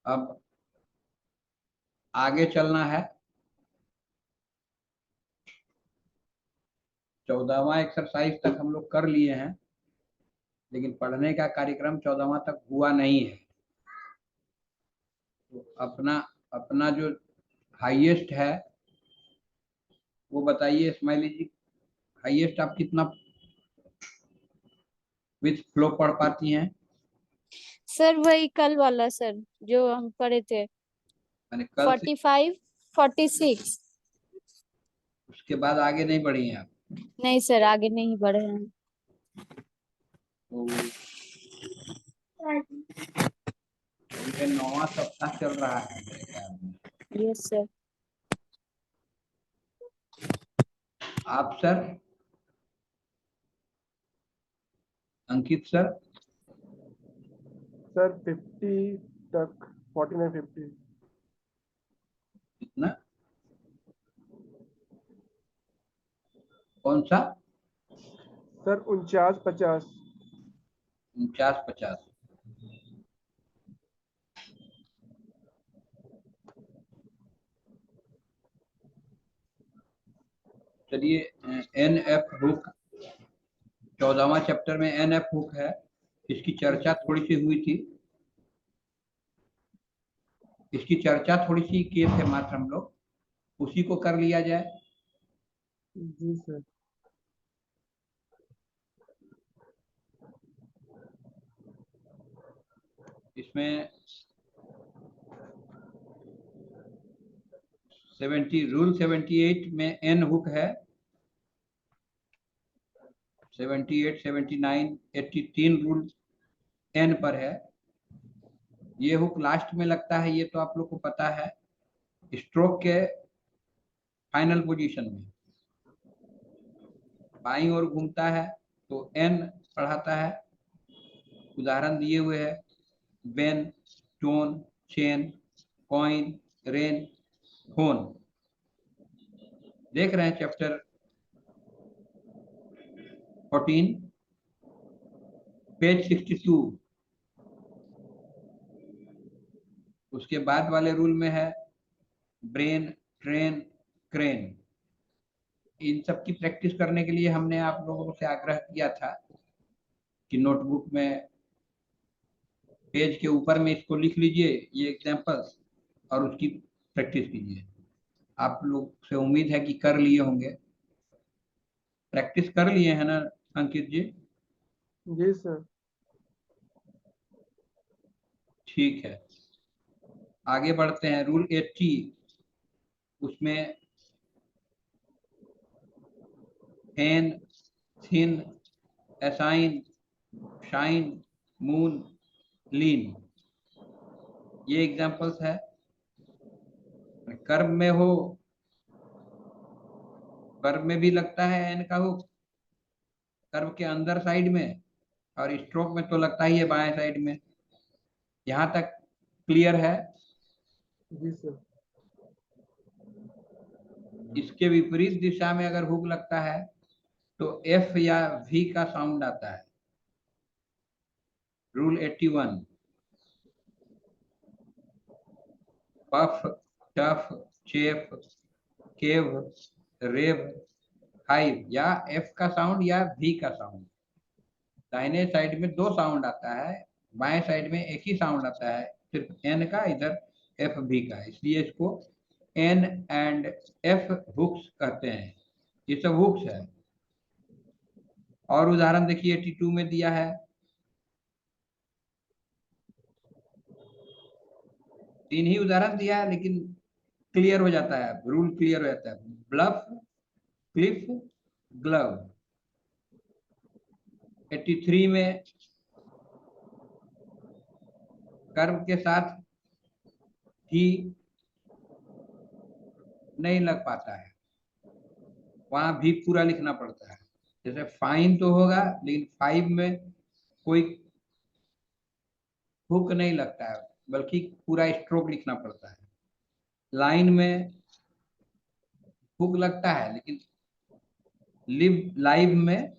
अब आगे चलना है। 14वां एक्सरसाइज तक हम लोग कर लिए हैं, लेकिन पढ़ने का कार्यक्रम 14वां तक हुआ नहीं है। तो अपना अपना जो हाईएस्ट है वो बताइए स्माइली जी। हाईएस्ट आप कितना विथ फ्लो पढ़ पाती हैं? सर वही कल वाला सर, जो हम पढ़े थे, मैंने कल से 45, 46। उसके बाद आगे नहीं बढ़ी हैं आप? नहीं सर, आगे नहीं बढ़े हैं। तो ये 9वां सप्ताह चल रहा है मेरे ख्याल में। Yes sir. आप सर, अंकित सर? सर 50 तक, 49 50। कितना? कौन सा? सर 49 50। 49 50। चलिए, एन एफ हुक, 14वां चैप्टर में एन एफ हुक है। इसकी चर्चा थोड़ी सी हुई थी, इसकी चर्चा थोड़ी सी किए थे मात्र हम लोग, उसी को कर लिया जाए। जी सर। इसमें 78 में एन हुक है। 78, 79, 80 3 रूल एन पर है। ये हुक लास्ट में लगता है, ये तो आप लोग को पता है, स्ट्रोक के फाइनल पोजीशन में बाईं ओर घूमता है तो एन पढ़ाता है। उदाहरण दिए हुए है, Ben, tone, chain, coin, rain, phone. देख रहे हैं चैप्टर 14 पेज 62। उसके बाद वाले रूल में है ब्रेन, ट्रेन, क्रेन। इन सब की प्रैक्टिस करने के लिए हमने आप लोगों से आग्रह किया था कि नोटबुक में पेज के ऊपर में इसको लिख लीजिए, ये एग्जाम्पल्स, और उसकी प्रैक्टिस कीजिए। आप लोग से उम्मीद है कि कर लिए होंगे, प्रैक्टिस कर लिए हैं ना अंकित जी? जी सर। ठीक है, आगे बढ़ते हैं। रूल 80, उसमें fan, thin, assign, shine, moon, lean, ये एग्जांपल्स है। कर्व में हो, कर्व में भी लगता है एन का हुक, कर्व के अंदर साइड में, और स्ट्रोक में तो लगता ही है बाएं साइड में। यहां तक क्लियर है? जी सर। इसके विपरीत दिशा में अगर हुक लगता है तो एफ या वी का साउंड आता है। रूल 81, पफ, टफ, चेफ, केव, रेव, हाइव, या एफ का साउंड या वी का साउंड। दाहिने साइड में दो साउंड आता है, बाएं साइड में एक ही साउंड आता है, सिर्फ एन का, इधर एफ भी का, इसलिए इसको एन एंड एफ हुक्स कहते हैं। ये सब हुक्स है। और उदाहरण देखिए 82 में दिया है, तीन ही उदाहरण दिया है लेकिन क्लियर हो जाता है, रूल क्लियर हो जाता है। Bulb, Cliff, glove. 83 में कर्व के साथ ही नहीं लग पाता है, वहां भी पूरा लिखना पड़ता है। जैसे फाइन तो होगा लेकिन 5 में कोई हुक नहीं लगता है, बल्कि पूरा स्ट्रोक लिखना पड़ता है। लाइन में हुक लगता है लेकिन लाइव में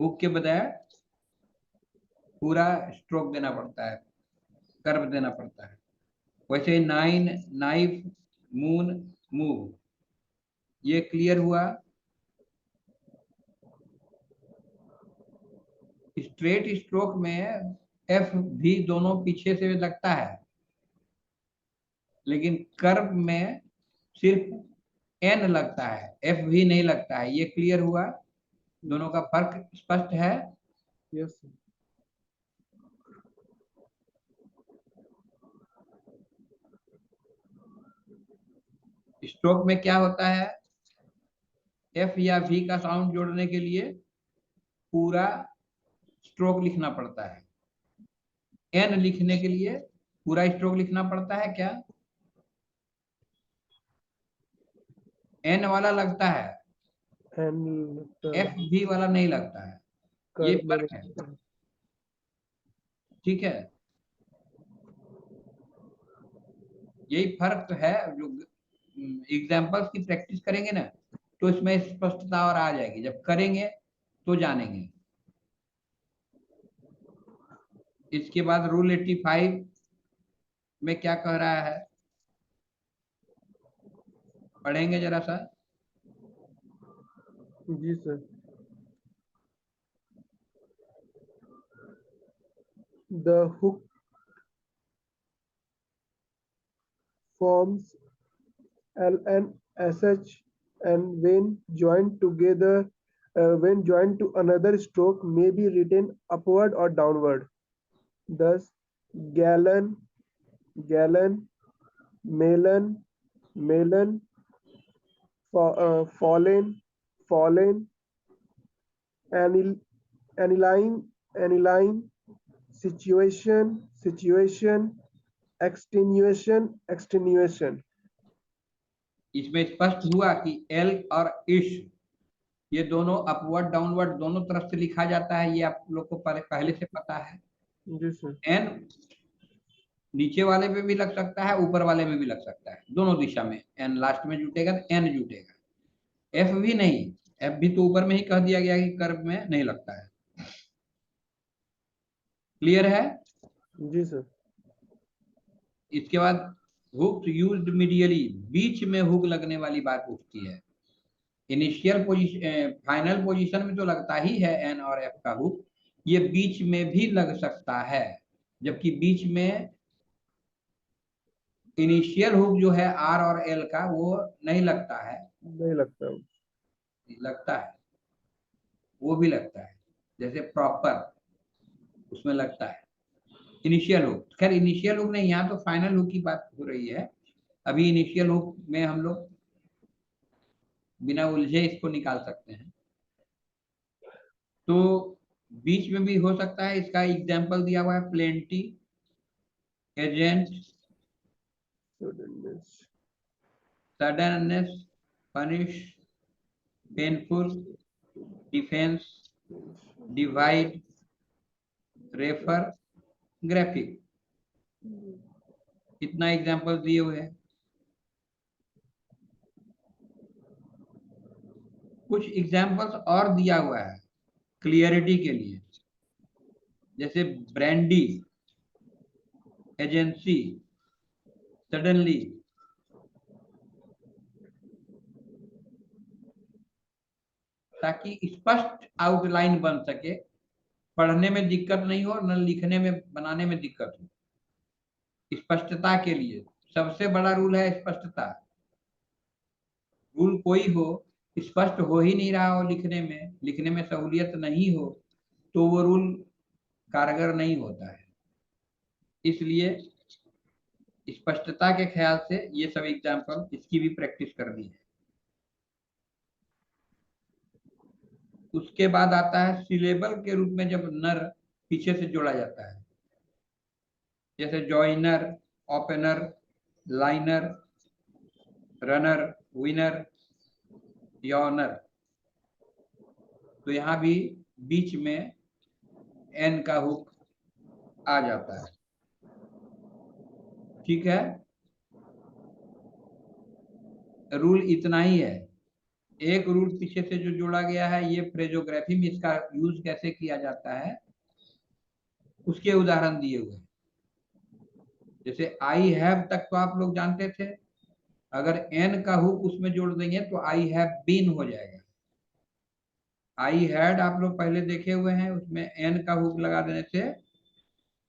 हुक के बजाय पूरा स्ट्रोक देना पड़ता है, कर्व देना पड़ता है। वैसे नाइन, नाइफ, मून, मूव, ये क्लियर हुआ। स्ट्रेट स्ट्रोक में एफ भी दोनों पीछे से लगता है, लेकिन कर्व में सिर्फ एन लगता है, एफ भी नहीं लगता है। ये क्लियर हुआ, दोनों का फर्क स्पष्ट है। Yes sir. स्ट्रोक में क्या होता है, एफ या वी का साउंड जोड़ने के लिए पूरा स्ट्रोक लिखना पड़ता है। एन लिखने के लिए पूरा स्ट्रोक लिखना पड़ता है क्या? एन वाला लगता है, एंड एफ भी वाला नहीं लगता है। ये कर्व में फर्क है, ठीक है। यही फर्क है। जो एग्जाम्पल्स की प्रैक्टिस करेंगे ना, तो इसमें स्पष्टता और आ जाएगी। जब करेंगे तो जानेंगे। इसके बाद रूल 85 में क्या कह रहा है, पढ़ेंगे जरा सा। जी sir. The hook forms LNSH, and when joined to another stroke may be written upward or downward. Thus, gallon, gallon, melon, melon, fallen, fallen, anil, aniline, aniline, situation, situation, extenuation, extenuation. इसमें स्पष्ट हुआ कि L और इश ये दोनों upward downward दोनों तरफ से लिखा जाता है। ये आप लोग को पहले से पता है। जी सर। एन नीचे वाले पे भी लग सकता है, ऊपर वाले में भी लग सकता है, दोनों दिशा में। एन लास्ट में जुटेगा तो एन जुटेगा। एफ भी नहीं, एफ भी तो ऊपर में ही कह दिया गया कि कर्व में नहीं लगता है। क्लियर है? जी सर। इसके बाद हुक यूज्ड मीडियली, बीच में हुक लगने वाली बात उठती है। इनिशियल पोजीशन, फाइनल पोजीशन में तो लगता ही है एन और एफ का हुक, ये बीच में भी लग सकता है। जबकि बीच में इनिशियल हुक जो है आर और एल का वो नहीं लगता है, नहीं लगता। लगता है, वो भी लगता है। जैसे प्रॉपर उसमें लगता है इनिशियल हुक। खैर इनिशियल हुक नहीं, यहाँ तो फाइनल हुक की बात हो रही है। अभी इनिशियल हुक में हम लोग बिना उलझे इसको निकाल सकते हैं। तो बीच में भी हो सकता है। इसका एग्जाम्पल दिया हुआ है, plenty, agent, Suddenness. Suddenness, punish, painful, defence, divide, refer, graphic. इतना एग्जाम्पल दिए हुए हैं। कुछ एग्जाम्पल्स और दिया हुआ है क्लियरिटी के लिए, जैसे ब्रांडी, एजेंसी, सडनली। ताकि स्पष्ट आउटलाइन बन सके, पढ़ने में दिक्कत नहीं हो, न लिखने में बनाने में दिक्कत हो। स्पष्टता के लिए सबसे बड़ा रूल है स्पष्टता। रूल कोई हो, स्पष्ट हो ही नहीं रहा हो, लिखने में सहूलियत नहीं हो, तो वो रूल कारगर नहीं होता है। इसलिए स्पष्टता के ख्याल से ये सब एग्जाम्पल, इसकी भी प्रैक्टिस करनी है। उसके बाद आता है सिलेबल के रूप में, जब नर पीछे से जोड़ा जाता है, जैसे joiner, opener, liner, runner, winner, yawner. तो यहाँ भी बीच में एन का हुक आ जाता है। ठीक है, रूल इतना ही है। एक रूल पीछे से जो जोड़ा गया है, ये फ्रेजोग्राफी में इसका यूज कैसे किया जाता है उसके उदाहरण दिए हुए हैं। जैसे आई हैव तक तो आप लोग जानते थे, अगर एन का हुक उसमें जोड़ देंगे तो आई हैव बीन हो जाएगा। आई हैड आप लोग पहले देखे हुए हैं, उसमें एन का हुक लगा देने से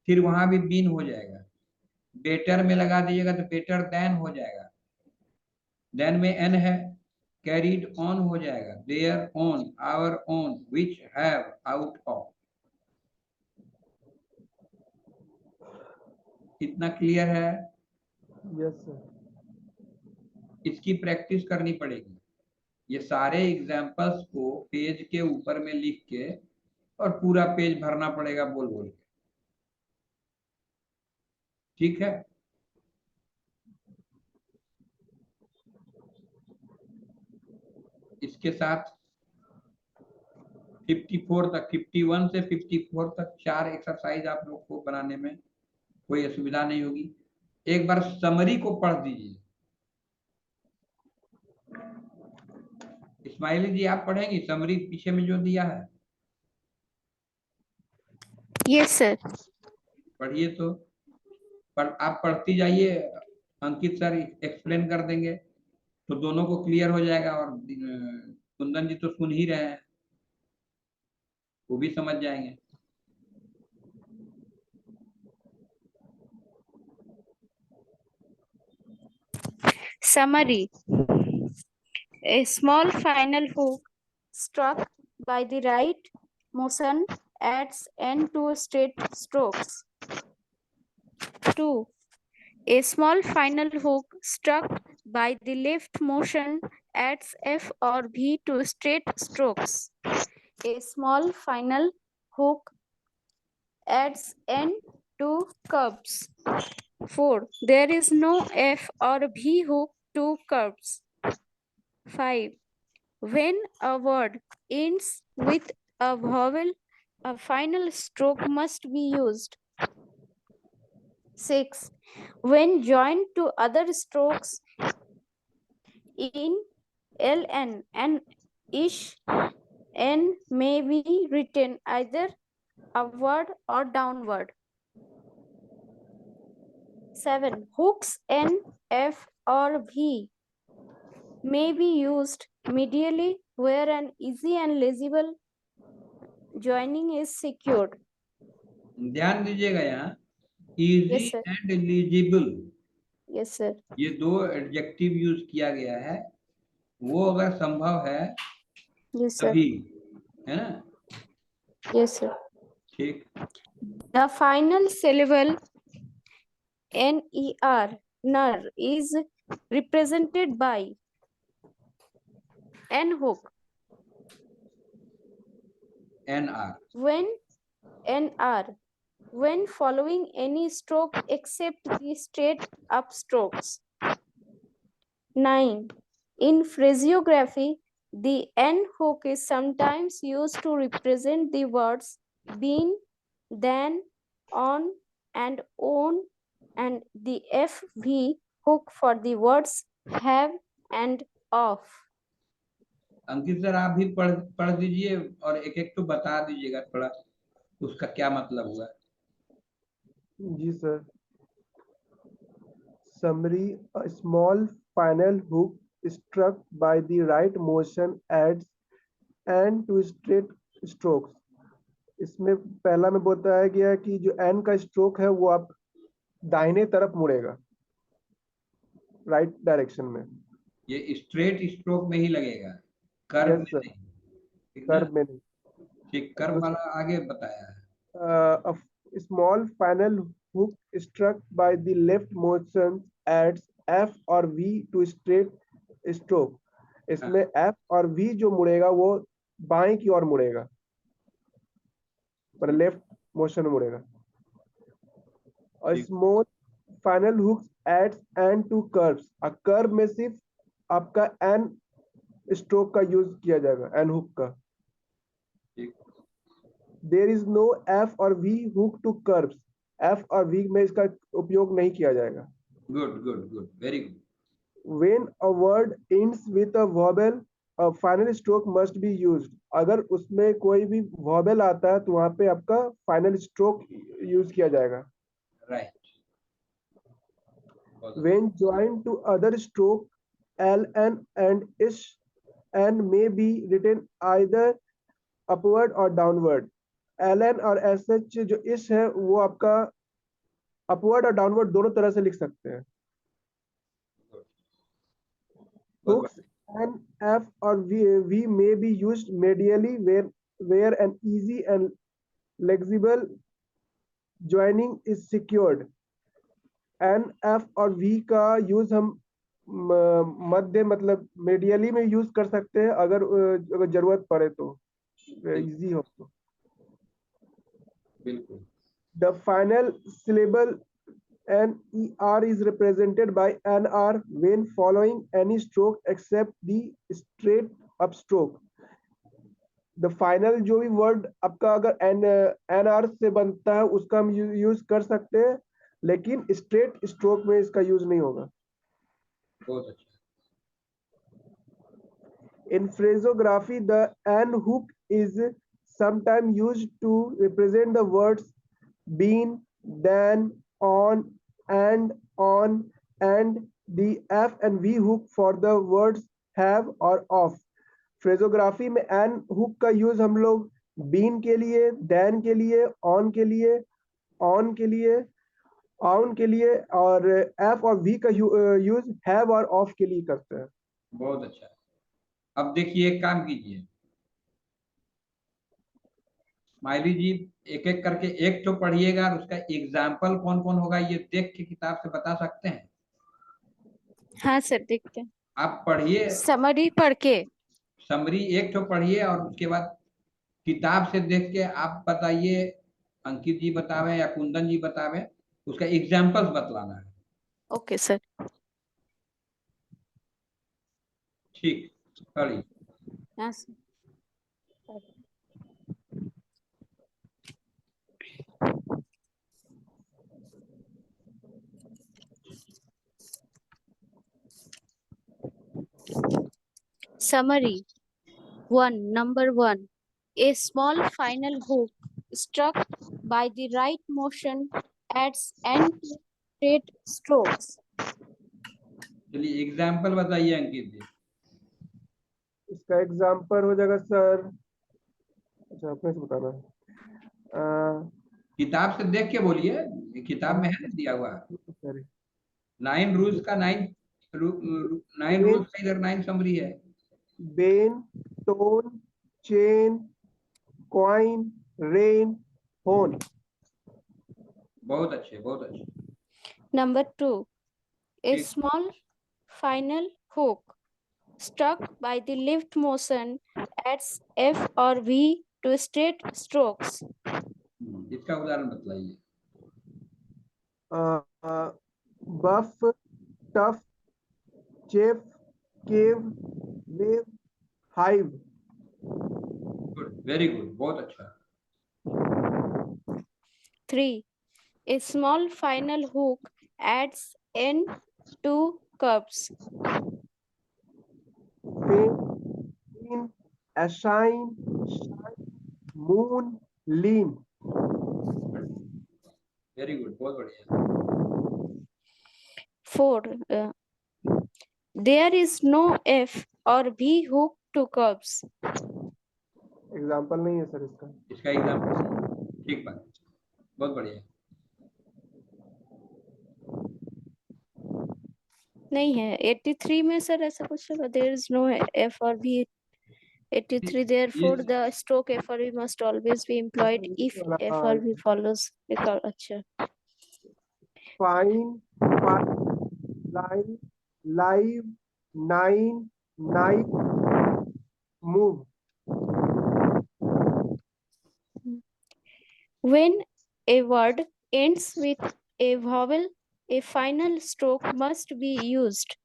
फिर वहां भी बीन हो जाएगा। बेटर में लगा दीजिएगा तो बेटर देन हो जाएगा, देन में एन है, कैरीड ऑन हो जाएगा, there on, our on, which have, out of. इतना क्लियर है? Yes sir. इसकी प्रैक्टिस करनी पड़ेगी। ये सारे एग्जाम्पल्स को पेज के ऊपर में लिख के और पूरा पेज भरना पड़ेगा बोल बोल के। ठीक है? इसके साथ 54 तक, 51 से 54 तक 4 एक्सरसाइज आप लोग को बनाने में कोई असुविधा नहीं होगी। एक बार समरी को पढ़ दीजिए। इस्माइली जी आप पढ़ेंगी समरी पीछे में जो दिया है? Yes sir. पढ़िए तो, पर आप पढ़ती जाइए, अंकित सर एक्सप्लेन कर देंगे तो दोनों को क्लियर हो जाएगा। और कुंदन जी तो सुन ही रहे हैं, वो भी समझ जाएंगे। Summary. A small final hook struck by the right motion adds N to straight strokes. 2. A small final hook struck by the left motion adds F or V to straight strokes. A small final hook adds N to curves. 4. There is no F or V hook to curves. 5. When a word ends with a vowel, a final stroke must be used. 6. When joined to other strokes in ln and ish, n may be written either upward or downward. 7. Hooks N, F, or V may be used medially where an easy and legible joining is secured. ध्यान दीजिएगा यहाँ, easy Yes, sir. And eligible, Yes, sir. ये दो adjective use किया गया है। वो अगर संभव है Yes, sir. तभी, है ना? Yes, sir. ठीक। The final syllable ner, ner, is represented by n hook. NR, when following any stroke except the straight up strokes. 9. In phraseography, the N hook is sometimes used to represent the words been, than, on, and on, and the FV hook for the words have and of. Ankit sir आप भी पढ़ दीजिए और एक एक तो बता दीजिएगा थोड़ा उसका क्या मतलब हुआ। जी sir. Summary: a small final hook struck by the right motion adds N to straight strokes. इसमें पहला में बताया गया कि जो N का स्ट्रोक है वो आप दाहिने तरफ मुड़ेगा, राइट डायरेक्शन में। ये स्ट्रेट स्ट्रोक में ही लगेगा, कर्व में नहीं, ठीक ना? कर्व में नहीं। ठीक, कर्व वाला आगे बताया है। A small final hook struck by the left motion adds F और V to straight stroke. इसमें F और V जो मुड़ेगा वो बाएं की ओर मुड़ेगा, पर लेफ्ट मोशन मुड़ेगा। और small final hooks adds N to curves. a curve में सिर्फ आपका N स्ट्रोक का यूज किया जाएगा, N हुक का। There is no F और V hook to curves. F और V में इसका उपयोग नहीं किया जाएगा। Good good good, very good. When a word ends with a vowel, a final stroke must be used. अगर उसमें कोई भी vowel आता है तो वहां पे आपका final stroke यूज किया जाएगा। Right. when joined to other stroke ln and ish and may be written either upward or downward. ln और sh जो ish है वो आपका अपवर्ड और डाउनवर्ड दोनों तरह से लिख सकते हैं. Hooks and F or V may be used medially where an easy and flexible joining is secured. N F और V का यूज हम मध्य मतलब मेडियली में यूज कर सकते हैं अगर जरूरत पड़े तो इजी हो तो. बिल्कुल. The final syllable NER is represented by NR when following any stroke except the straight up stroke. The final जो भी word आपका अगर NR से बनता है उसका हम यूज कर सकते हैं लेकिन straight stroke में इसका यूज नहीं होगा. बहुत अच्छा. In phrasography, the N hook is sometimes used to represent the words been, then, on, and the F and V hook for the words have or of. फ्रेजोग्राफी में एन हुक का use हम लोग been के लिए, then के लिए, on के लिए, ऑन के लिए, ऑन के लिए और एफ और वी का यूज हैव और ऑफ के लिए करते हैं. बहुत अच्छा. अब देखिए एक काम कीजिए स्माइली जी, एक एक करके एक तो पढ़िएगा और उसका एग्जाम्पल कौन कौन होगा ये देख के किताब से बता सकते हैं. हाँ सर, देखते हैं. आप पढ़िए, समरी पढ़ के समरी एक तो पढ़िए और उसके बाद किताब से देख के आप बताइए, अंकित जी बतावे या कुंदन जी बतावे, उसका एग्जाम्पल्स बतलाना है. Okay sir. ठीक, पढ़िए. हाँ sir. Summary 1. Number 1. A small final hook struck by the right motion adds end to straight strokes. चलिए एग्जाम्पल बताइए अंकित जी. इसका एग्जाम्पल हो जाएगा सर. अच्छा अपने से बताना है. किताब से देख के बोलिए, किताब में है ना दिया हुआ. 9 रूल्स का 9 रूल्स का इधर 9 समरी है. Ben, tone, chain, coin, rain, होन. बहुत अच्छे, बहुत अच्छे. Number 2. A ठीक. small final hook struck by the lift motion adds F or V to straight strokes. इसका उदाहरण बताइए. Buff, tough, chef, cave, wave, hive. Good, very good, बहुत अच्छा. 3. A small final hook adds N to curves. Feign, assign, shine, moon, lean. Very good, बहुत बढ़िया. 4. There is no F or V hook to curves. Example नहीं है sir इसका. इसका example. ठीक बात, बहुत बढ़िया. नहीं है 83 में सर ऐसा कुछ होगा. There is no F or V. 83 therefore the stroke F or V must always be employed if F or V follows. अच्छा. Fine, line, live, nine, night, move. When a word ends with a vowel, a final stroke must be used.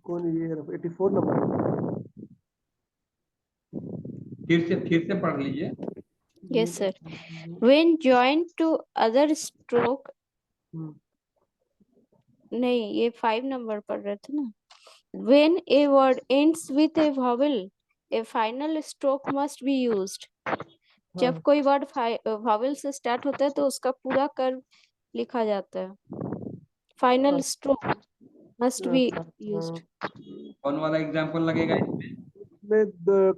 कौन ये 84 number. फिर से पढ़ लीजिए. Yes sir. When joined to other stroke, नहीं ये 5 number पढ़ रहे थे ना. When a word ends with a vowel, a final stroke must be used. जब हाँ, कोई वर्ड वावल से स्टार्ट होता है तो उसका पूरा कर्व लिखा जाता है. फाइनल स्ट्रोक मस्ट बी हाँ, यूज्ड. कौन वाला एग्जांपल लगेगा इसमें? में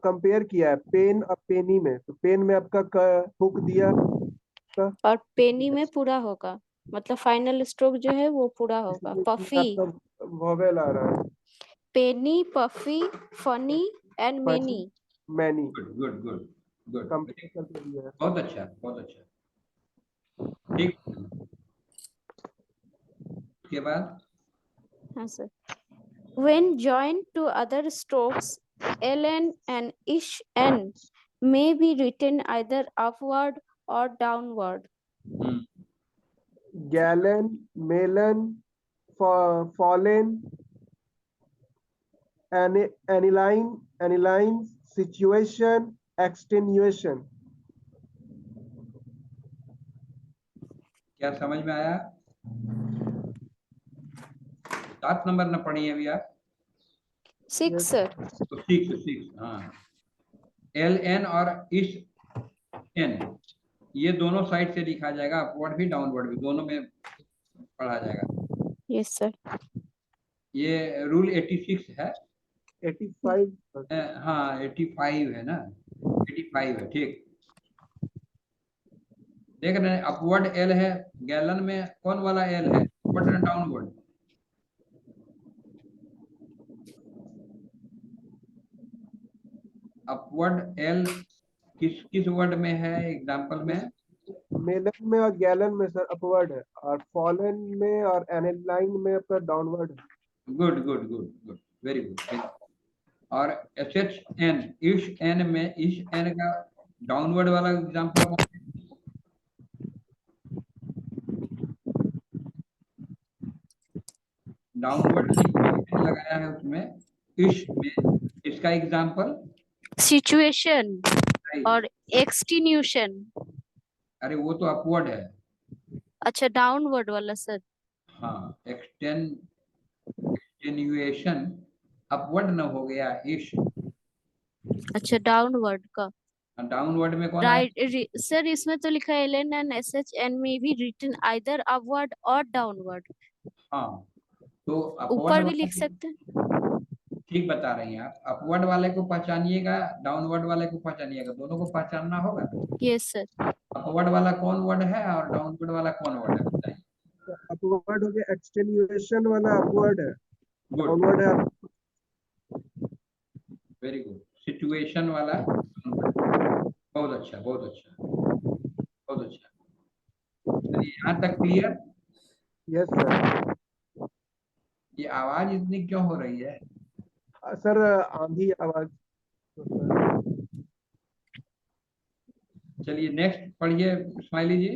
कंपेयर किया है पेन और पेनी में, तो पेन में आपका हुक दिया और पेनी में पूरा होगा, मतलब फाइनल स्ट्रोक जो है वो पूरा होगा. इसमें पफी, आपका वोवेल आ रहा है, penny, puffy, funny and many. Many good good good good, compare करके दिया है। बहुत अच्छा बहुत अच्छा, ठीक। उसके बाद हाँ sir. When joined to other strokes, ln and ish n may be written either upward or downward. Gallon, melon, fallen, aniline, situation, extenuation. क्या समझ में आया? 7 नंबर न पढ़ी है अभी आप? 6 sir. तो 6 हाँ, एल एन और इस एन ये दोनों साइड से लिखा जाएगा, अपवर्ड भी डाउनवर्ड भी, दोनों में पढ़ा जाएगा. Yes sir. ये रूल 86 है. 85 हाँ 85 है ना, 85 है, ठीक. देख रहे हैं अपवर्ड एल है, गैलन में कौन वाला एल है, अपवर्ड ना डाउनवर्ड? अपवर्ड एल किस किस वर्ड में है एग्जांपल में? मेलन में और गैलन में सर अपवर्ड है, और फॉलन में और एनिलाइन में आपका डाउनवर्ड है। Good good good good, very good. और एच एच एन, इश एन में इश एन का डाउनवर्ड वाला एग्जांपल कौन है? डाउनवर्ड लगाया है उसमें इश में, इसका एग्जांपल Situation और extenuation. अरे वो तो अपवर्ड है. अच्छा डाउनवर्ड वाला सर. हाँ, एक्सटेन्युएशन अपवर्ड न हो गया इश, अच्छा डाउनवर्ड का. डाउनवर्ड में कौन आया? राइट सर, इसमें तो लिखा है ln and sh may be written either upward or downward. हाँ, तो अपवर्ड ऊपर भी वाला लिख सकते हैं. ठीक बता रही हैं आप, अपवर्ड वाले को पहचानिएगा, डाउनवर्ड वाले को पहचानिएगा, दोनों को पहचानना होगा. Yes sir. अपवर्ड वाला कौन वर्ड है और डाउनवर्ड वाला कौन वर्ड है, बताइए. अपवर्ड हो गया, एक्सटेन्युएशन वाला अपवर्ड है, गुड, डाउनवर्ड है। Very good. सिचुएशन वाला downward. बहुत अच्छा बहुत अच्छा बहुत अच्छा. चलिए यहाँ तक क्लियर? Yes sir. ये आवाज इतनी क्यों हो रही है? सर आंधी आवाज। चलिए नेक्स्ट पढ़िए smiley ji.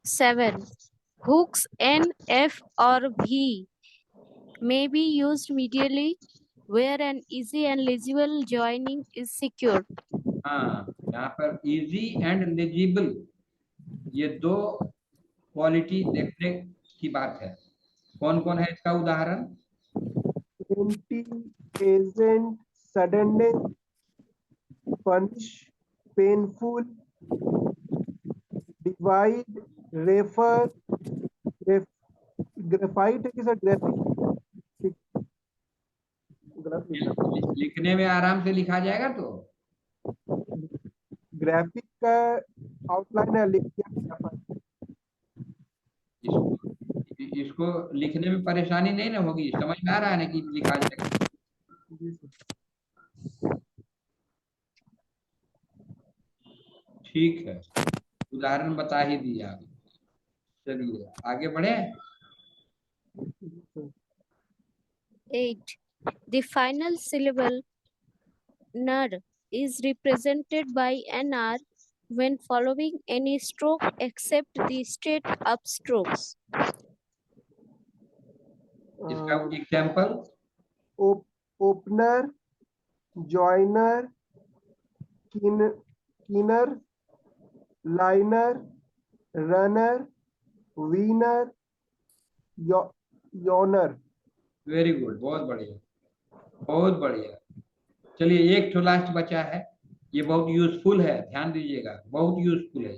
7. Hooks N, F or V may be used medially where an easy and legible joining is secured. हाँ, यहाँ पर इजी एंड लेजिबल ये दो क्वालिटी देखने की बात है. कौन कौन है इसका उदाहरण? Agent, suddenness, punish, painful, divide, refer, graphite है कि सर ग्राफिक? लिखने में आराम से लिखा जाएगा तो. ग्राफिक का आउटलाइन है, लिख दिया। इसको लिखने में परेशानी नहीं ना होगी, समझ में आ रहा है ना कि लिखा जाएगा. ठीक है, उदाहरण बता ही दिया. चलिए आगे बढ़े. 8. The final syllable nar is represented by an R when following any stroke except the straight up strokes. इसका example? Opener, joiner, keener, liner, runner, wiener, yawner. Very good, बहुत बढ़िया बहुत बढ़िया. चलिए एक तो लास्ट बचा है, ये बहुत यूजफुल है, ध्यान दीजिएगा, बहुत यूजफुल है।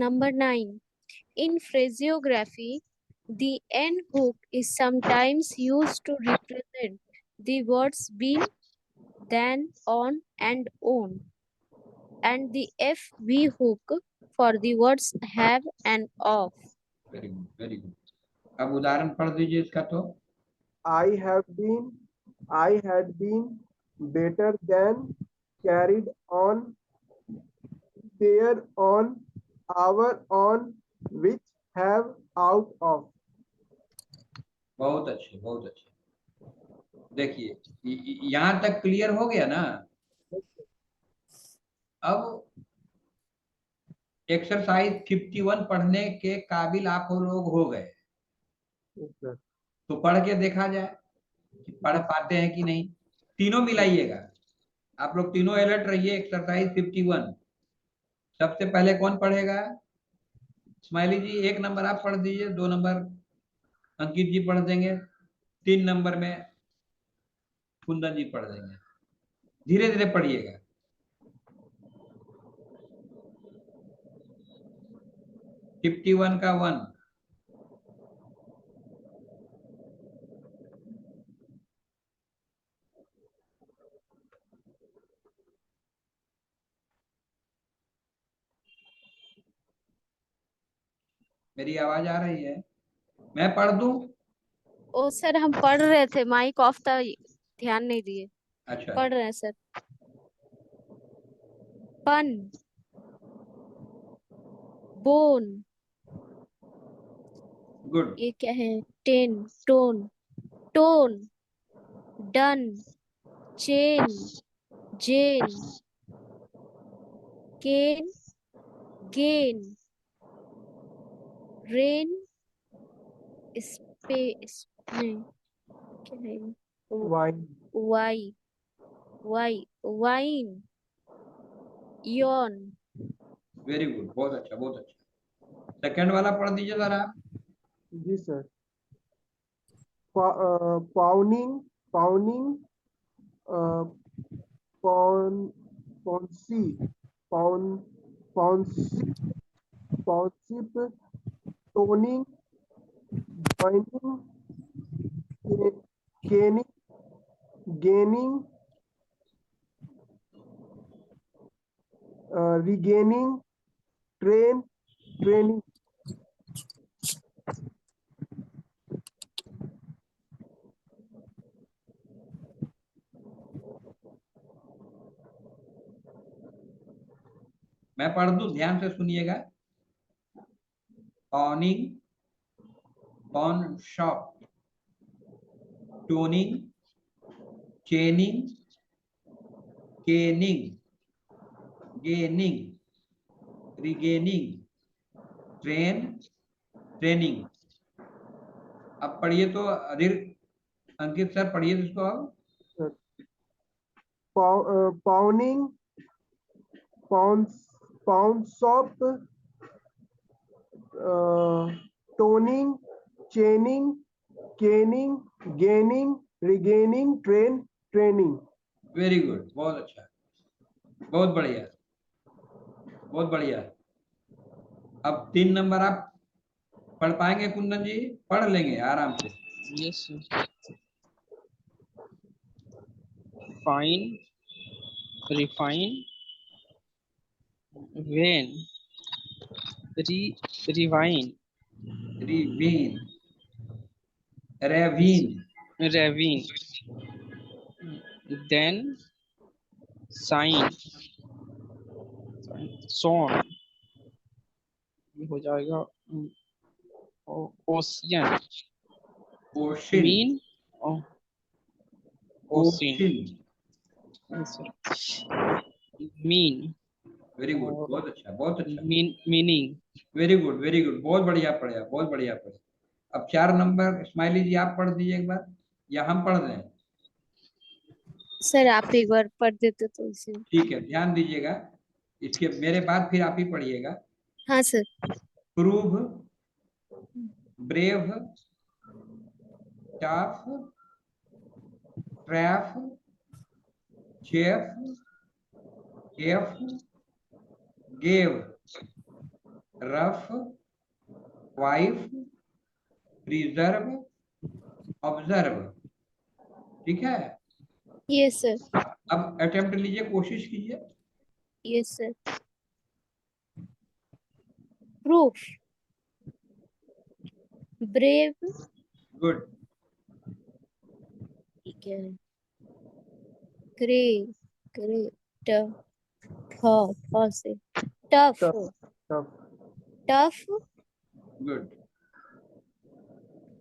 Number 9. In phraseography, the N hook is sometimes used to represent the words been, than, on, and on, and the FV hook for the words have and of. Very good, very good. अब उदाहरण पढ़ दीजिए इसका तो। I had been better than, carried on, there on, our on, which, have, out of। बहुत अच्छे, बहुत अच्छे। देखिए यहाँ तक क्लियर हो गया ना। अब एक्सरसाइज 51 पढ़ने के काबिल आप लोग हो गए, सर तो पढ़ के देखा जाए कि पढ़ पाते हैं कि नहीं। तीनों मिलाइएगा, आप लोग तीनों अलर्ट रहिए। एक्सरसाइज 51 सबसे पहले कौन पढ़ेगा? स्माइली जी 1 नंबर आप पढ़ दीजिए, 2 नंबर अंकित जी पढ़ देंगे, 3 नंबर में कुंदन जी पढ़ देंगे। धीरे धीरे पढ़िएगा। फिफ्टी वन का 1। मेरी आवाज आ रही है? मैं पढ़ दूं? ओ सर, हम पढ़ रहे थे, माइक ऑफ था, ध्यान नहीं दिए। अच्छा, पढ़ रहे हैं सर। पन, बोन, गुड, ये क्या है? Ten, tone, tone, done, chain, Jane, cane, gain, rain, space में क्या है? Vine, why, why, vine, yawn. Very good, बहुत अच्छा, बहुत अच्छा। सेकंड वाला पढ़ दीजिए जरा। जी sir. पाउनिंग, पाउनिंग, pawn, pouncy, pawn, pouncy, pawnshop, toning, joining, caning, gaining, regaining, train, training. मैं पढ़ दूं, ध्यान से सुनिएगा। Pawning, pawn shop, toning, chaining, caning, gaining, regaining, train, training. अब पढ़िए तो अधीर, अंकित सर पढ़िए इसको अब। Pawning, pound shop, toning, chaining, caning, gaining, regaining, train, training. Very good, बहुत अच्छा, बहुत बढ़िया, बहुत बढ़िया। अब 3 नंबर आप पढ़ पाएंगे कुंदन जी? पढ़ लेंगे आराम से। Yes. Fine, refine, vain, ravine, ravine, ravine, raven, then, sign, son, ये हो जाएगा ocean, ocean, mean, ocean, ocean. Mean, very good, बहुत अच्छा, बहुत अच्छा। Meaning. Very good, very good, बहुत बढ़िया पढ़ा, बहुत बढ़िया पढ़ा। अब 4 नंबर स्माइली जी आप पढ़ दीजिए एक बार, या हम पढ़ दें? सर आप एक बार पढ़ देते तो इसे। ठीक है, ध्यान दीजिएगा, इसके मेरे बाद फिर आप ही पढ़िएगा। हाँ sir. Prove, brave, tough, trough, chef, F, gave, rough, wife, preserve, observe। ठीक है, Yes, sir. अब अटेम्प्ट लीजिए, कोशिश कीजिए। Yes, sir. Proof. Brave. Good. ठीक है। Grey. Grey. Tough. से tough. Tough Tough. गुड।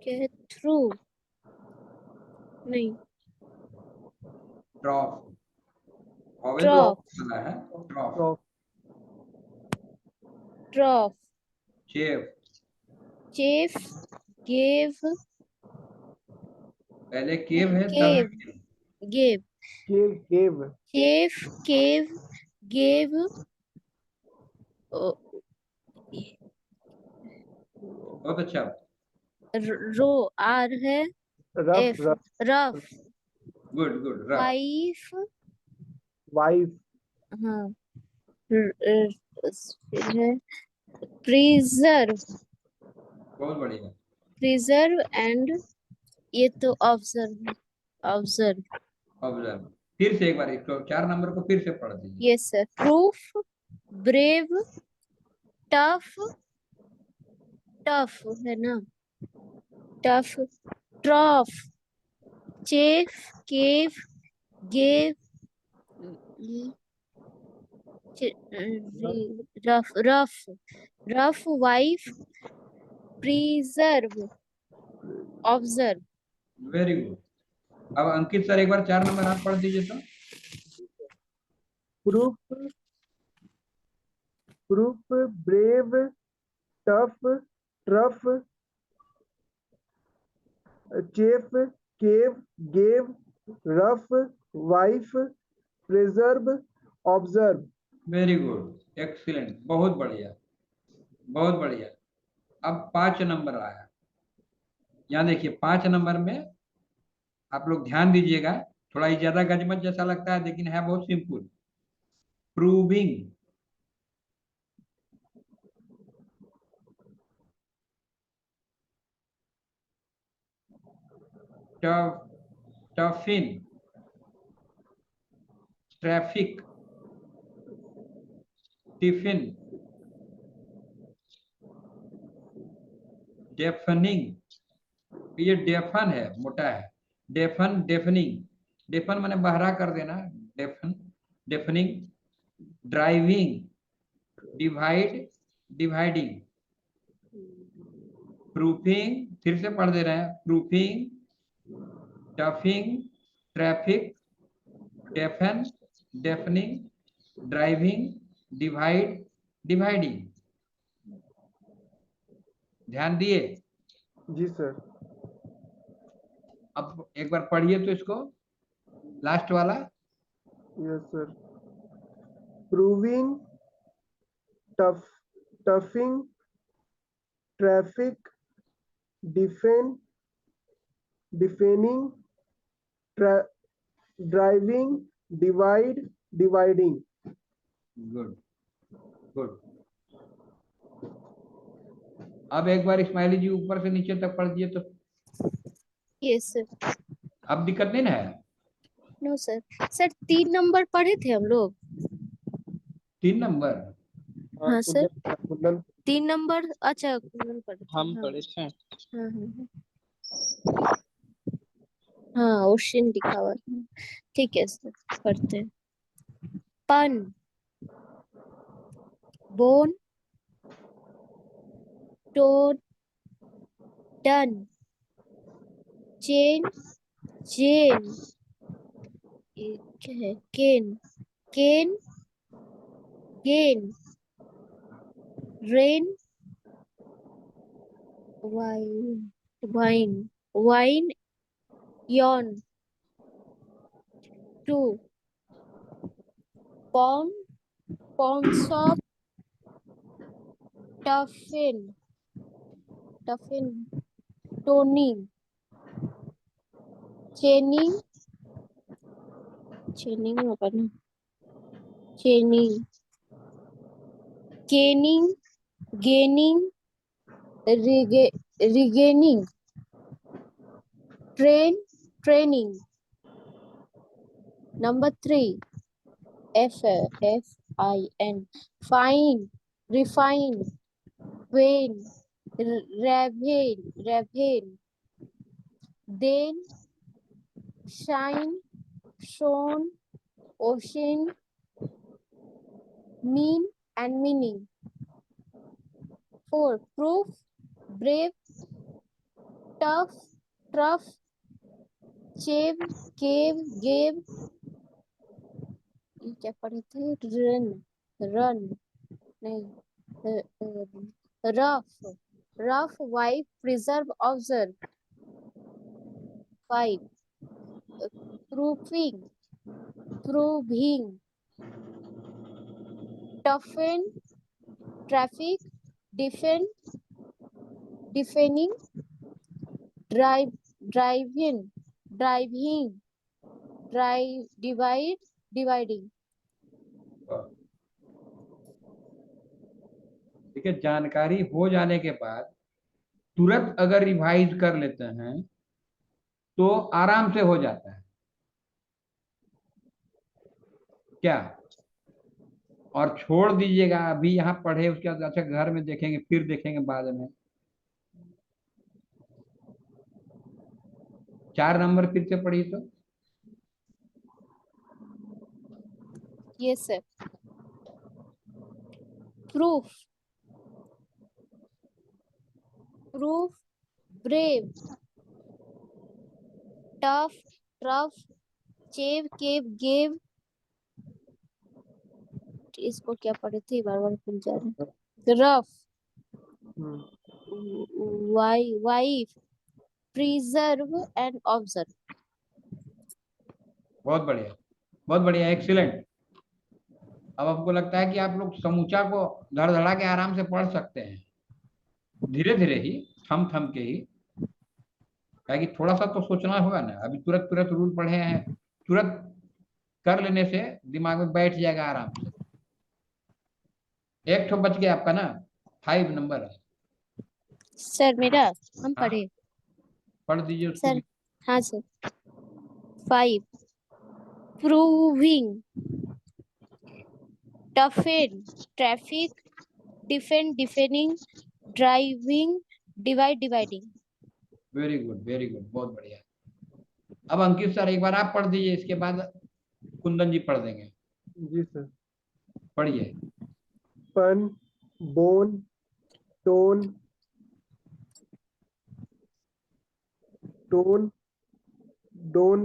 क्या है? Through. नहीं. ड्रॉप, वॉवेल तो Drop. वाला है। Drop, drop Drop. Chef, Chief. Gave. पहले केव है Cave. तब Gave. Give Chief. Cave. Gave. बहुत अच्छा। रो R है. Rough F. Rough. Good good. Wife. Wife हाँ. फिर है preserve. बहुत बढ़िया। Preserve and ये तो observe. Observe. ऑब्जर्व। फिर से एक बार इसको 4 नंबर को फिर से पढ़ दीजिए। Yes, sir. Proof. Brave. Tough. Tough है ना. Tough. Trough. Chafe. Cave. Gave. Rough. Rough. Wife. Preserve. Observe. Very good. अब अंकित सर एक बार 4 नंबर आप पढ़ दीजिए तो। Proof proof brave tough trough chef cave gave rough wife preserve observe very good, excellent, बहुत बढ़िया, बहुत बढ़िया। अब 5 नंबर आया। यहाँ देखिए 5 नंबर में आप लोग ध्यान दीजिएगा, थोड़ा ही ज्यादा गजमज जैसा लगता है लेकिन है बहुत simple. Proving, toughen, traffic, tiffin, deafening. ये डेफन है, मोटा है। डेफन, डेफनिंग, डेफन माने बहरा कर देना। Deafen, deafening, driving, divide, dividing, proofing, फिर से पढ़ दे रहे हैं। Proofing, toughing, traffic, deafen, deafening, driving, divide, dividing. ध्यान दिए। जी सर अब एक बार पढ़िए तो इसको, लास्ट वाला। Yes sir proving tough toughing traffic deafen deafening driving divide dividing good good. अब एक बार इस्माइली जी ऊपर से नीचे तक पढ़ दिए तो। Yes, sir. अब दिक्कत नहीं ना है। No, sir. सर 3 नंबर पढ़े थे हम लोग. 3 नंबर। हाँ सर. कुंदन 3 नंबर. अच्छा कुंदन पढ़े थे. हम हाँ. पढ़े थे। हाँ. हाँ ओशन लिखा हुआ है. ठीक है सर, पढ़ते हैं. Pun. Bone. Tone. Done. Chain. Chain. ये क्या है? Cane. Cane. Gain. Rain. Vine. Vine. Vine. Yawn. Two. Pawn. Pawn shop. Toughen. Toughen. Tony. Chainy. Chaining होगा ना, chaining, caning, gaining, regaining, training. Number 3, FIN, fine, refine, vain, ravine, then, shine, shone, ocean, mean and meaning. 4, proof, brave, tough, tough, chave, cave, gave. ये क्या पढ़े थे? Run नहीं, rough, wife, preserve, observe. 5, proofing, proving, toughen, traffic, defend, deafening, driving, dividing. देखिए, जानकारी हो जाने के बाद तुरंत अगर रिवाइज कर लेते हैं तो आराम से हो जाता है क्या। और छोड़ दीजिएगा, अभी यहाँ पढ़े उसके बाद अच्छा घर में देखेंगे, फिर देखेंगे बाद में। 4 नंबर फिर से पढ़िए तो। Yes, sir. Proof, brave, tough, rough, chave, cave, gave. इसको क्या पढ़े थे, बार बार भूल जा रहे हैं. Rough, wife, preserve and observe. बहुत बढ़िया, बहुत बढ़िया, एक्सीलेंट। अब आपको लगता है कि आप लोग समूचा को धड़धड़ा के आराम से पढ़ सकते हैं, धीरे धीरे ही, थम थम के ही, कि थोड़ा सा तो सोचना होगा ना। अभी तुरंत तुरंत रूल पढ़े हैं, तुरंत कर लेने से दिमाग में बैठ जाएगा आराम से। एक ठो बच गया आपका ना, 5 नंबर है। सर मेरा, हम हाँ, पढ़े पढ़ दीजिए उसको सर. भी। हाँ sir. 5, proving, toughen, traffic, defend, deafening, driving, dividing. Very good, very good, बहुत बढ़िया। अब अंकित सर एक बार आप पढ़ दीजिए, इसके बाद कुंदन जी पढ़ देंगे। जी सर। पढ़िए। Pun, bone, tone, don, done.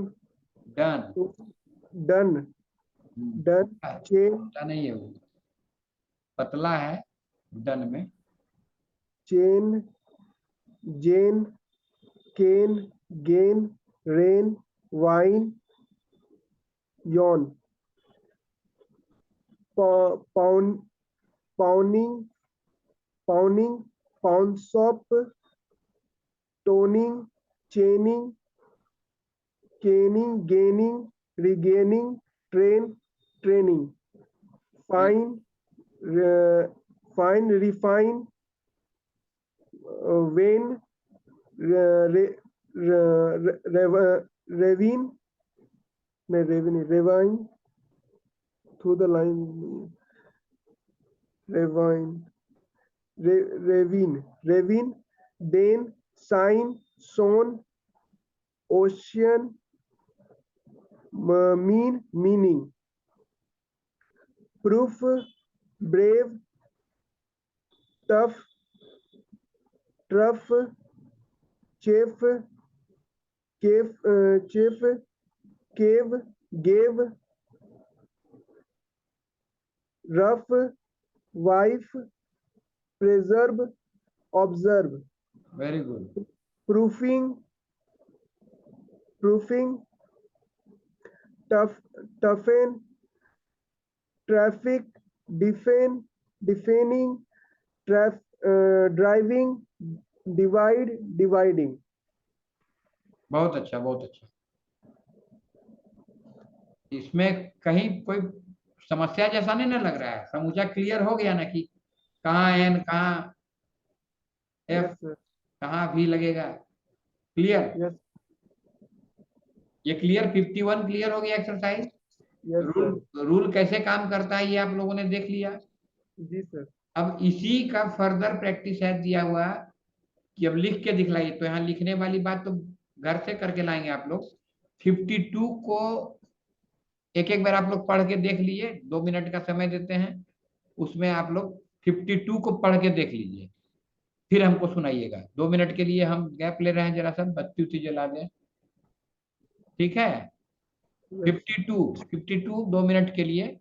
Done, chain, मोटा नहीं है वो, पतला है डन में। Chain, Jane, cane, gain, rain, vine, yawn. Pawn, pawning, pound shop, toning, chaining, caning, gaining, regaining, training. Fine, refine, vain, raven, ravine, through the line, raven, then, sign, son, ocean, meaning. Proof, brave, tough, trough, chef, cave, gave, rough, wife, preserve, observe. Very good. Proofing, toughen, traffic, डिफेनिंग, driving, dividing. बहुत अच्छा, बहुत अच्छा। इसमें कहीं कोई समस्या जैसा नहीं ना लग रहा है, समूचा क्लियर हो गया ना कि कहाँ एन, कहाँ एफ, यस सर। कहाँ भी लगेगा। क्लियर? यस। ये क्लियर, 51 क्लियर हो गया exercise. Yes rule sir. Rule कैसे काम करता है ये आप लोगों ने देख लिया। जी सर। अब इसी का फर्दर प्रैक्टिस है दिया हुआ कि अब लिख के दिखलाइए। तो यहाँ लिखने वाली बात तो घर से करके लाएंगे आप लोग। 52 को एक एक बार आप लोग पढ़ के देख लीजिए, 2 मिनट का समय देते हैं, उसमें आप लोग 52 को पढ़ के देख लीजिए, फिर हमको सुनाइएगा। 2 मिनट के लिए हम गैप ले रहे हैं, जरा सा बत्ती उत्ती जला दें, ठीक है। यस। 52 2 मिनट के लिए।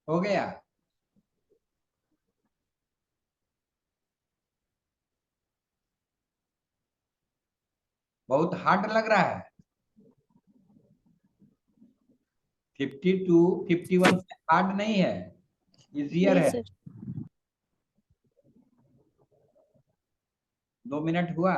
हो गया? बहुत हार्ड लग रहा है? 52 51 हार्ड नहीं है, इजियर नहीं है। सर। 2 मिनट हुआ।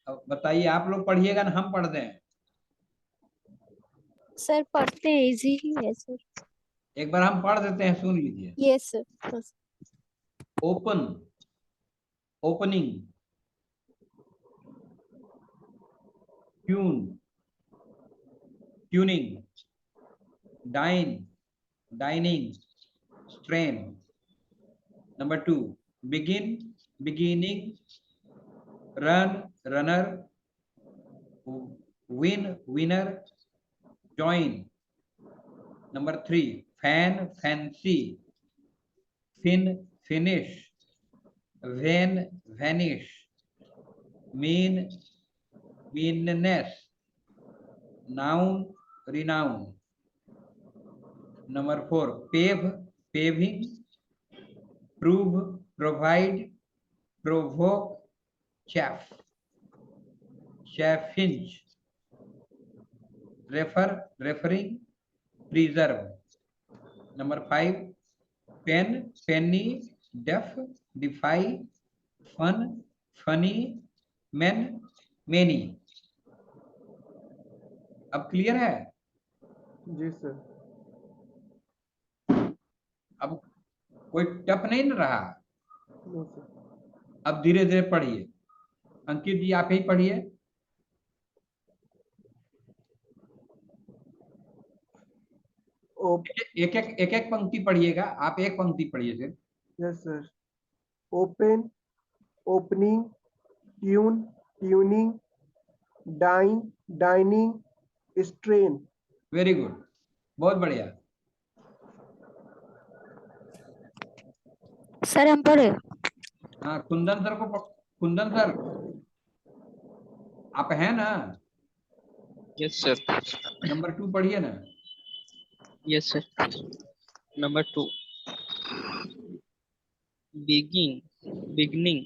अब बताइए, आप लोग पढ़िएगा ना हम पढ़ दें? सर पढ़ते हैं, इजी ही है सर। एक बार हम पढ़ देते हैं, सुन लीजिए। Yes sir. Open, opening, tune, tuning, dine, dining, strain. Number 2, begin, beginning, run, runner, win, winner, join. Number 3, fan, fancy, fin, finish, van, vanish, mean, meanness, noun, renown. Number 4, pave, paving, prove, provide, provoke, chaff, chaffinch, refer, referring, preserve. Number 5, pen, penny, deaf, defy, fun, funny, men, many. अब clear है? जी sir. अब कोई tough नहीं न रहा? No sir. अब धीरे धीरे पढ़िए। अंकित जी आप ही पढ़िए। एक एक पंक्ति पढ़िएगा, आप एक पंक्ति पढ़िए सिर्फ। Yes sir. Open, opening, tune, tuning, dine, dining, strain. Very good, बहुत बढ़िया। सर हम पढ़े। हाँ कुंदन सर कुंदन सर आप हैं ना? Yes sir. नंबर 2 पढ़िए ना। Yes sir. Number 2, begin, beginning,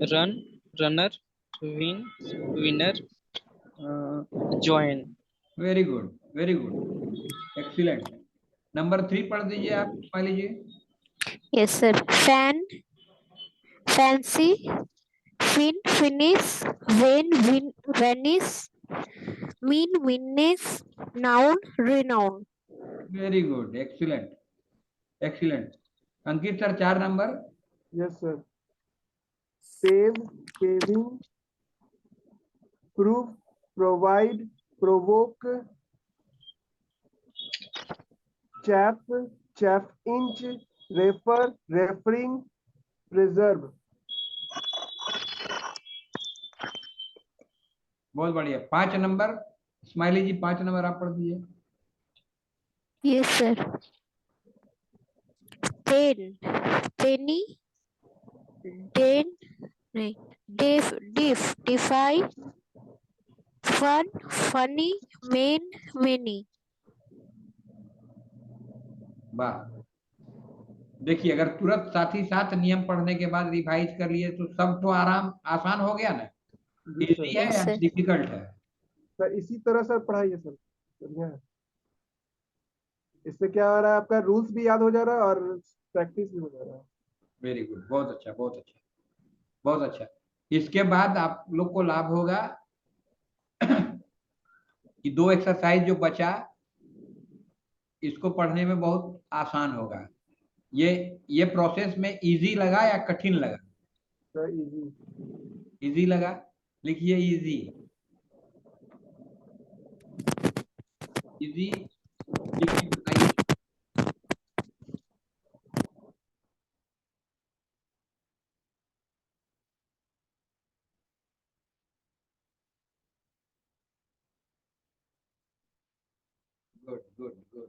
run, runner, win, winner, join. Very good, very good, excellent. Number 3 पढ़ दीजिए आप, मान लीजिए। Yes sir. Fan, fancy, fin, finish, vain, win, Venice, mean, vinous, noun, renown. Very good, excellent, excellent. Ankit sir 4 number. Yes sir. Pave, paving, proof, provide, provoke, chap, chaff inch, refer, referring, preserve. बहुत बढ़िया। 5 number smiley जी, 5 number आप पढ़ दीजिए। Yes sir. Pen, penny, den, नहीं, deaf, deaf, defy, fun, funny, men, many. वाह, देखिए अगर तुरंत साथ ही साथ नियम पढ़ने के बाद रिवाइज कर लिए तो सब तो आराम आसान हो गया ना? जी इजी सर। है यस या सर। डिफिकल्ट है? सर इसी तरह सर पढ़ाइए सर, बढ़िया है। इससे क्या हो रहा है, आपका रूल्स भी याद हो जा रहा है और प्रैक्टिस भी हो जा रहा है। वेरी गुड, बहुत अच्छा, बहुत अच्छा, बहुत अच्छा। इसके बाद आप लोग को लाभ होगा कि 2 एक्सरसाइज जो बचा इसको पढ़ने में बहुत आसान होगा। ये प्रोसेस में इजी लगा या कठिन लगा? Sir easy. इजी लगा, लिखिए इजी। इजी लिख के बताइए। Good good good,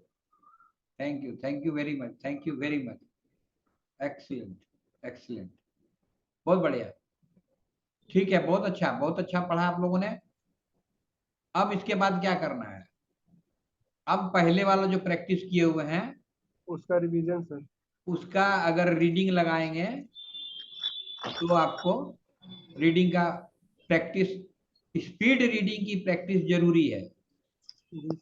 thank you very much, thank you very much. Excellent, excellent, बहुत बढ़िया। ठीक है, बहुत अच्छा पढ़ा आप लोगों ने। अब इसके बाद क्या करना है? अब पहले वाला जो प्रैक्टिस किए हुए हैं उसका रिवीजन सर। उसका अगर रीडिंग लगाएंगे तो आपको रीडिंग का प्रैक्टिस, स्पीड रीडिंग की प्रैक्टिस जरूरी है। जी